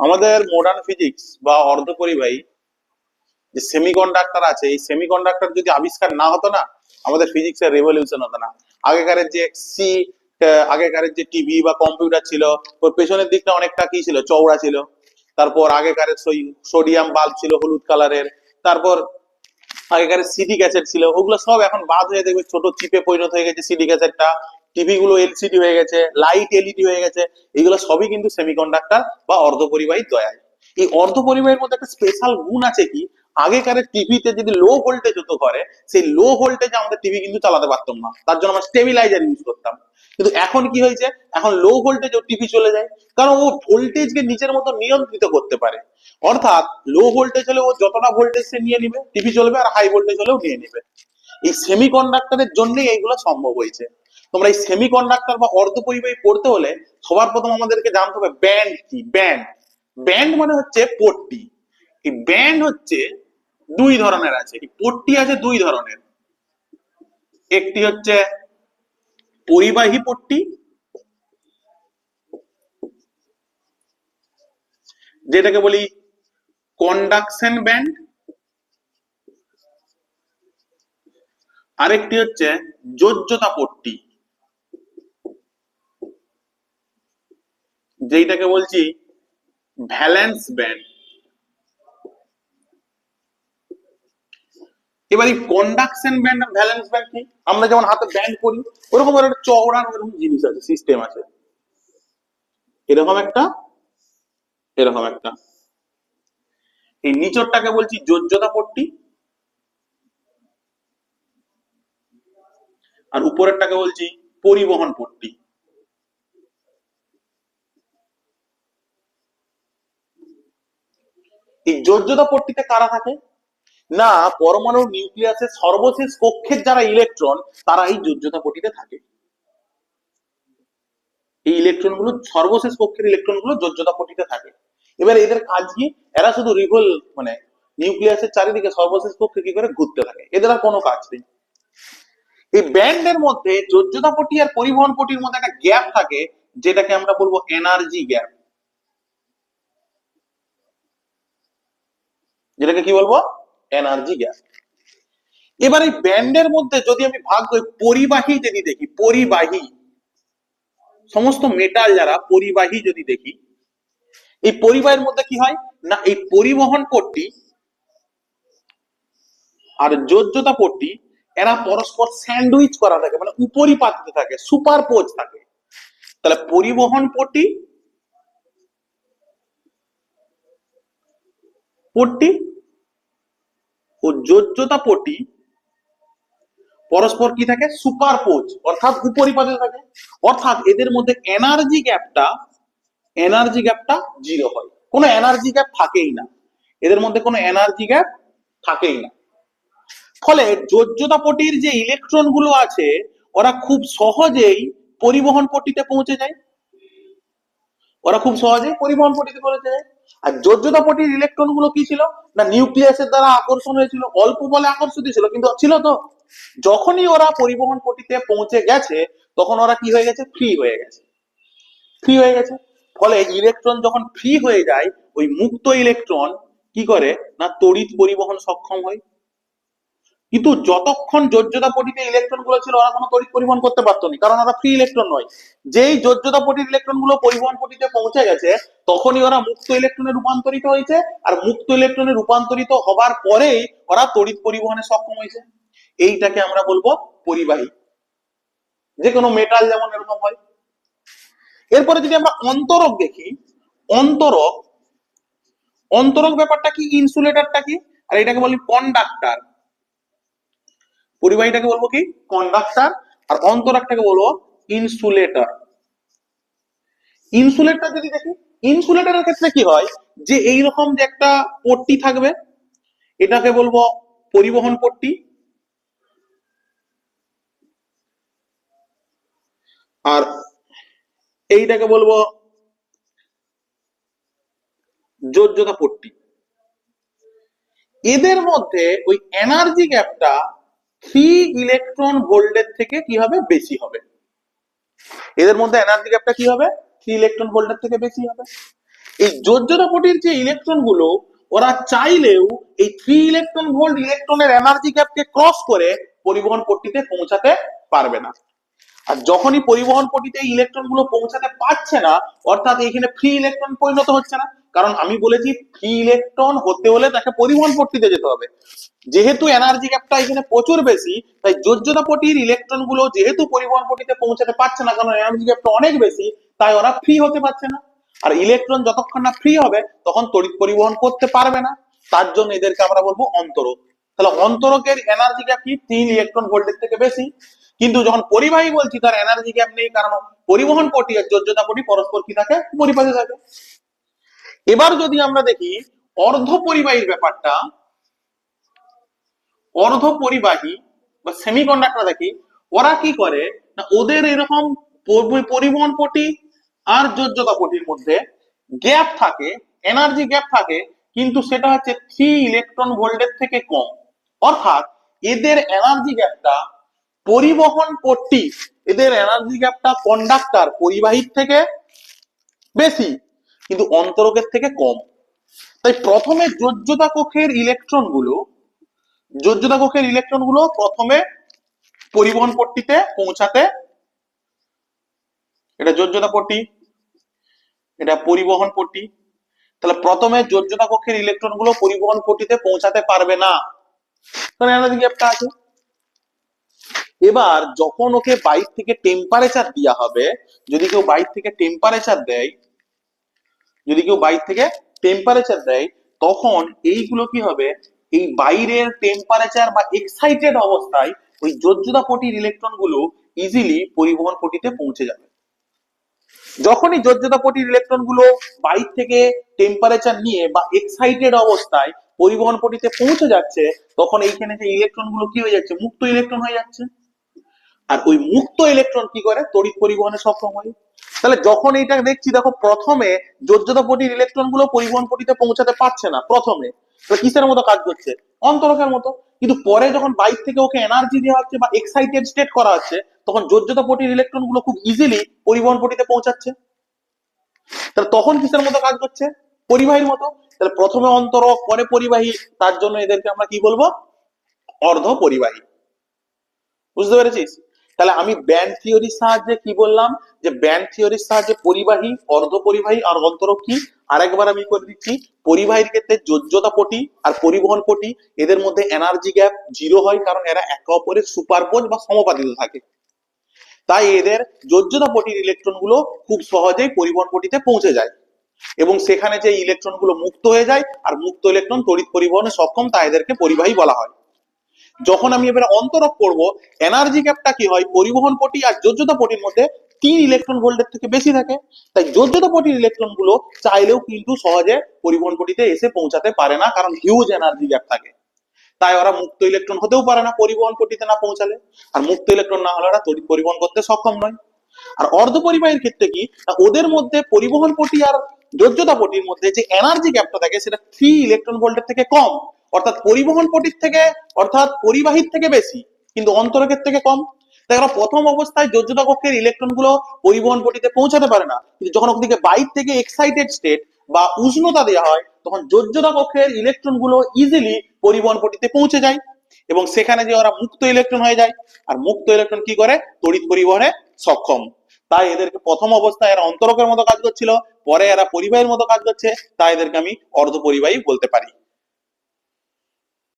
আমাদের modern physics বা অর্ধপরিবাহী যে সেমিকন্ডাক্টর আছে, এই সেমিকন্ডাক্টর যদি আবিষ্কার না হতো না, আমাদের ফিজিক্সের রেভলিউশন হতো না। আগেকারের যে সি আগেকারের যে টিভি বা কম্পিউটার ছিল, ওর পেছনের দিকটা অনেকটা কি ছিল, চওড়া ছিল। তারপর আগেকারের সোডিয়াম বাল্ব ছিল হলুদ কালারের। তারপর আগেকার সিডি ক্যাসেট ছিল, ওগুলো সব এখন বাদ হয়ে দেখবে ছোট চিপে পরিণত হয়ে গেছে সিডি ক্যাসেটটা। টিভি গুলো এলসিডি হয়ে গেছে, লাইট এলইডি হয়ে গেছে। এগুলো সবই কিন্তু সেমিকন্ডাক্টর বা অর্ধপরিবাহী দয়ায়। এই অর্ধপরিবাহীর মধ্যে একটা স্পেশাল গুণ আছে কি, আগেকার টিভিতে যদি লো ভোল্টেজ হতো ঘরে, সেই লো ভোল্টেজে আমাদের টিভি কিন্তু চালাতে পারতাম না, তার জন্য আমরা স্টেবিলাইজার ইউজ করতাম। কিন্তু এখন কি হয়েছে, এখন লো ভোল্টেজ টিভি চলে যায়, কারণ ও ভোল্টেজকে নিজের মতো নিয়ন্ত্রিত করতে পারে। অর্থাৎ লো ভোল্টেজ হলে ও যতটা ভোল্টেজ সে নিয়ে নিবে টিভি চলবে, আর হাই ভোল্টেজ হলেও নিয়ে নিবে। এই সেমিকন্ডাক্টরের জন্যই এইগুলো সম্ভব হয়েছে। তোমরা এই সেমিকন্ডাক্টর বা অর্ধপরিবাহী পড়তে হলে সবার প্রথম আমাদেরকে জানতে হবে ব্যান্ড কি। ব্যান্ড ব্যান্ড মানে হচ্ছে পট্টি। এই ব্যান্ড হচ্ছে দুই ধরনের আছে, এই পট্টি আছে দুই ধরনের। একটি হচ্ছে পরিবাহী পট্টি, যেটাকে বলি কন্ডাকশন ব্যান্ড। আরেকটি হচ্ছে যোজ্যতা পট্টি, যেটাকে বলছি ভ্যালেন্স ব্যান্ড। এবার এই কন্ডাকশন ব্যান্ড আর ভ্যালেন্স ব্যান্ড কি? আমরা যেমন হাতে ব্যান্ড করি, ওরকম একটা চওড়া ওরকম জিনিস আছে, সিস্টেম আছে। এরকম একটা, এরকম একটা। এই নিচরটাকে বলছি যোজ্যতা পট্টি, আর উপরেরটাকে বলছি পরিবহন পট্টি। এই যোজ্যতা পট্টিতে কারা থাকে না, পরমাণুর নিউক্লিয়াসের সর্বশেষ কক্ষের যারা ইলেকট্রন, তারা এই যোজ্যতা পট্টিতে থাকে। এই ইলেকট্রন গুলো, সর্বশেষ কক্ষের ইলেকট্রন গুলো যোজ্যতা পট্টিতে থাকে। এবার এদের কাজ কি, এরা শুধু রিভল মানে নিউক্লিয়াসের চারিদিকে সর্বশেষ কক্ষে কি করে ঘুরতে থাকে, এদের আর কোনো কাজ নেই। এই ব্যান্ডের মধ্যে যোজ্যতা পট্টি আর পরিবহন পট্টির মধ্যে একটা গ্যাপ থাকে, যেটাকে আমরা বলবো এনার্জি গ্যাপ। যেটাকে কি বলবো, এনার্জি গ্যাপ। এবার এই ব্যান্ডের মধ্যে যদি আমি ভাগ করি, পরিবাহী যদি দেখি, পরিবাহী সমস্ত মেটাল যারা পরিবাহী যদি দেখি, এই পরিবাহের মধ্যে কি হয় না, এই পরিবহন পট্টি আর যোজ্যতা পট্টি এরা পরস্পর স্যান্ডউইচ করা থাকে, মানে উপরিপাতিত থাকে, সুপারপোজ থাকে। তাহলে পরিবহন পট্টি পট্টি ও যোজ্যতা পট্টি পরস্পর কি থাকে, সুপারপোজ, অর্থাৎ উপরিপাতিত থাকে। অর্থাৎ এদের মধ্যে এনার্জি গ্যাপটা জিরো হয়, কোনো এনার্জি গ্যাপ থাকেই না, এদের মধ্যে কোনো এনার্জি গ্যাপ থাকেই না। ফলে যোজ্যতা পট্টির যে ইলেকট্রন গুলো আছে, ওরা খুব সহজেই পরিবহন পট্টিতে পৌঁছে যায়, ওরা খুব সহজেই পরিবহন পট্টিতে পৌঁছে যায়। আর যোজ্যতা পট্টির ইলেকট্রন গুলো কি ছিল না, নিউক্লিয়াসের দ্বারা আকর্ষণ হয়েছিল, অল্প বলে আকর্ষিত ছিল, কিন্তু ছিল তো। যখনই ওরা পরিবহন পট্টিতে পৌঁছে গেছে, তখন ওরা কি হয়ে গেছে, ফ্রি হয়ে গেছে, ফ্রি হয়ে গেছে। ফলে ইলেকট্রন যখন ফ্রি হয়ে যায়, ওই মুক্ত ইলেকট্রন কি করে না, তড়িৎ পরিবহন সক্ষম হয়। কিন্তু যতক্ষণ যোজ্যতা পট্টিতে ইলেকট্রন গুলো ছিল, ওরা কোনো তড়িৎ পরিবহন করতে পারতো না, কারণ ওরা ফ্রি ইলেকট্রন নয়। যেই যোজ্যতা পট্টির ইলেকট্রন গুলো পরিবহন পট্টিতে পৌঁছে গেছে, তখনই ওরা মুক্ত ইলেকট্রনে রূপান্তরিত হয়েছে, আর মুক্ত ইলেকট্রনে রূপান্তরিত হবার পরেই ওরা তড়িৎ পরিবহনে সক্ষম হয়েছে। এইটাকে আমরা বলবো পরিবাহী। যে কোনো মেটাল যেমন এরকম হয়। এরপরে যদি আমরা অন্তরক দেখি, অন্তরক, অন্তরক ব্যাপারটা কি, ইনসুলেটরটা কি, আর এটাকে বলি কন্ডাক্টর। পরিবাহীটাকে বলবো কি, কন্ডাক্টর, আর অন্তরকটাকে বলবো ইনসুলেটর। ইনসুলেটর যদি দেখি, ইনসুলেটরের ক্ষেত্রে কি হয়, যে এইরকম যে একটা পট্টি থাকবে, এটাকে বলবো পরিবহন পট্টি, আর এইটাকে বলবো যোজ্যতা পট্টি। এদের মধ্যে ওই এনার্জি গ্যাপটা 3 ইলেকট্রন ভোল্টের থেকে কি হবে, বেশি হবে। এদের মধ্যে এনার্জি গ্যাপটা কি হবে, 3 ইলেকট্রন ভোল্টের থেকে বেশি হবে। এই যোজ্যতা পটির যে ইলেকট্রন গুলো ওরা চাইলেও এই 3 ইলেকট্রন ভোল্ট ইলেকট্রনের এনার্জি গ্যাপকে ক্রস করে পরিবহন পট্টিতে পৌঁছাতে পারবে না। আর যখনই পরিবহন পট্টিতে ইলেকট্রন গুলো পৌঁছাতে পারছে না, অর্থাৎ এখানে ফ্রি ইলেকট্রন পরিণত হচ্ছে না, কারণ আমি বলেছি ফ্রি ইলেকট্রন হতে হলে তাকে পরিবহন পট্টিতে যেতে হবে। যেহেতু এনার্জি গ্যাপটা এখানে প্রচুর বেশি, তাই যোজ্যতা পটির ইলেকট্রন গুলো যেহেতু পরিবহন পট্টিতে পৌঁছাতে পারছে না, কারণ এনার্জি গ্যাপটা অনেক বেশি, তাই ওরা ফ্রি হতে পারছে না। আর ইলেকট্রন যতক্ষণ না ফ্রি হবে তখন তড়িৎ পরিবহন করতে পারবে না, তার জন্য এদেরকে আমরা বলবো অন্তরক। তাহলে অন্তরকের এনার্জি গ্যাপ কি 3 ইলেকট্রন ভোল্টের থেকে বেশি, কিন্তু যখন পরিবাহী বলছি তার এনার্জি গ্যাপ নেই, কারণ পরিবহন পটি আর যোজ্যতা পটি পরস্পর কি থাকে, পরিপাকে থাকে। এবার যদি আমরা দেখি অর্ধ পরিবাহীর ব্যাপারটা, অর্ধ পরিবাহী বা সেমিকন্ডাক্টর দেখি ওরা কি করে না, ওদের এরকম পরিবহন পটি আর যোজ্যতা পটির মধ্যে গ্যাপ থাকে, এনার্জি গ্যাপ থাকে, কিন্তু সেটা হচ্ছে 3 ইলেকট্রন ভোল্টের থেকে কম। অর্থাৎ এদের এনার্জি গ্যাপটা পরিবহন পট্টি, এদের এনার্জি গ্যাপটা কন্ডাক্টর পরিবাহীর থেকে বেশি, কিন্তু অন্তরকের থেকে কম। তাই প্রথমে যোজ্যতা কক্ষের ইলেকট্রন গুলো, যোজ্যতা কক্ষের ইলেকট্রন গুলো প্রথমে পরিবহন পট্টিতে পৌঁছাতে, এটা যোজ্যতা পট্টি, এটা পরিবহন পট্টি, তাহলে প্রথমে যোজ্যতা কক্ষের ইলেকট্রন গুলো পরিবহন পট্টিতে পৌঁছাতে পারবে না, কারণ এনার্জি গ্যাপটা আছে। এবার যখন ওকে বাইর থেকে টেম্পারেচার দেওয়া হবে, যদি কেউ বাইর থেকে টেম্পারেচার দেয়, যদি কেউ বাইর থেকে টেম্পারেচার দেয়, তখন এইগুলো কি হবে, এই বাইরের টেম্পারেচার বা এক্সাইটেড অবস্থায় ওই যোজ্যতা পটির ইলেকট্রন গুলো ইজিলি পরিবহন পটিতে পৌঁছে যাবে। যখনই যোজ্যতা পটির ইলেকট্রন গুলো বাইর থেকে টেম্পারেচার নিয়ে বা এক্সাইটেড অবস্থায় পরিবহন পটিতে পৌঁছে যাচ্ছে, তখন এইখানে যে ইলেকট্রন গুলো কি হয়ে যাচ্ছে, মুক্ত ইলেকট্রন হয়ে যাচ্ছে। আর ওই মুক্ত ইলেকট্রন কি করে, তড়িৎ পরিবহনে সক্ষম হয়। তাহলে যখন এটা দেখছি, দেখো প্রথমে যোজ্যতা পটির ইলেকট্রন গুলো পরিবহন পটিতে পৌঁছাতে পারছে না, প্রথমে কিসের মতো কাজ করছে, অন্তরকের মতো। কিন্তু পরে যখন বাইর থেকে ওকে এনার্জি দেওয়া হচ্ছে বা এক্সাইটেড স্টেট করা হচ্ছে, তখন যোজ্যতা পটির ইলেকট্রন গুলো খুব ইজিলি পরিবহন পটিতে পৌঁছাচ্ছে। তাহলে তখন কিসের মতো কাজ করছে, পরিবাহীর মতো। তাহলে প্রথমে অন্তরক পরে পরিবাহী, তার জন্য এদেরকে আমরা কি বলবো, অর্ধ পরিবাহী। বুঝতে পেরেছিস? তাহলে আমি ব্যান্ড থিওরির সাহায্যে কি বললাম, যে ব্যান্ড থিওরির সাহায্যে পরিবাহী, অর্ধ পরিবাহী আর অন্তরক কি, আরেকবার আমি করে দিচ্ছি। পরিবাহীর ক্ষেত্রে যোজ্যতা পটি আর পরিবহন পটি, এদের মধ্যে এনার্জি গ্যাপ 0 হয়, কারণ এরা একে অপরের সুপারপোজ বা সমাপাতিত থাকে। তাই এদের যোজ্যতা পটির ইলেকট্রন গুলো খুব সহজেই পরিবহন পটিতে পৌঁছে যায়, এবং সেখানে যে ইলেকট্রন গুলো মুক্ত হয়ে যায়, আর মুক্ত ইলেকট্রন তড়িৎ পরিবহনে সক্ষম, তাই এদেরকে পরিবাহী বলা হয়। যখন আমি এবারে অন্তরক করব, এনার্জি গ্যাপটা কি হয়, পরিবহন পটি আর যোজ্যতা পটির মধ্যে 3 ইলেকট্রন ভোল্টের থেকে বেশি থাকে। তাই যোজ্যতা পটির ইলেকট্রন গুলো চাইলেও কিন্তু সহজে পরিবহন পটিতে এসে পৌঁছাতে পারে না, কারণ হিউজ এনার্জি গ্যাপ থাকে। তাই ওরা মুক্ত ইলেকট্রন হতেও পারে না পরিবহন পটিতে না পৌঁছালে, আর মুক্ত ইলেকট্রন না হলে ওরা তড়িৎ পরিবহন করতে সক্ষম নয়। আর অর্ধ পরিবাহীর ক্ষেত্রে কি, ওদের মধ্যে পরিবহন পটি আর যোজ্যতা পটির মধ্যে যে এনার্জি গ্যাপটা থাকে সেটা 3 ইলেকট্রন ভোল্টের থেকে কম, অর্থাৎ পরিবহন পটির থেকে, অর্থাৎ পরিবাহীর থেকে বেশি, কিন্তু অন্তরকের থেকে কম। তাই ওরা প্রথম অবস্থায় যোজ্যতা কক্ষের ইলেকট্রন গুলো পরিবহন পটিতে পৌঁছাতে পারে না, কিন্তু যখন ওদিকে বাইর থেকে এক্সাইটেড স্টেট বা উষ্ণতা দেওয়া হয়, তখন যোজ্যতা কক্ষের ইলেকট্রন গুলো ইজিলি পরিবহন পটিতে পৌঁছে যায়, এবং সেখানে যে ওরা মুক্ত ইলেকট্রন হয়ে যায়, আর মুক্ত ইলেকট্রন কি করে, তড়িৎ পরিবহনে সক্ষম। তাই এদেরকে প্রথম অবস্থায় এরা অন্তরকের মতো কাজ করছিল, পরে এরা পরিবাহীর মতো কাজ করছে, তাই এদেরকে আমি অর্ধ পরিবাহী বলতে পারি।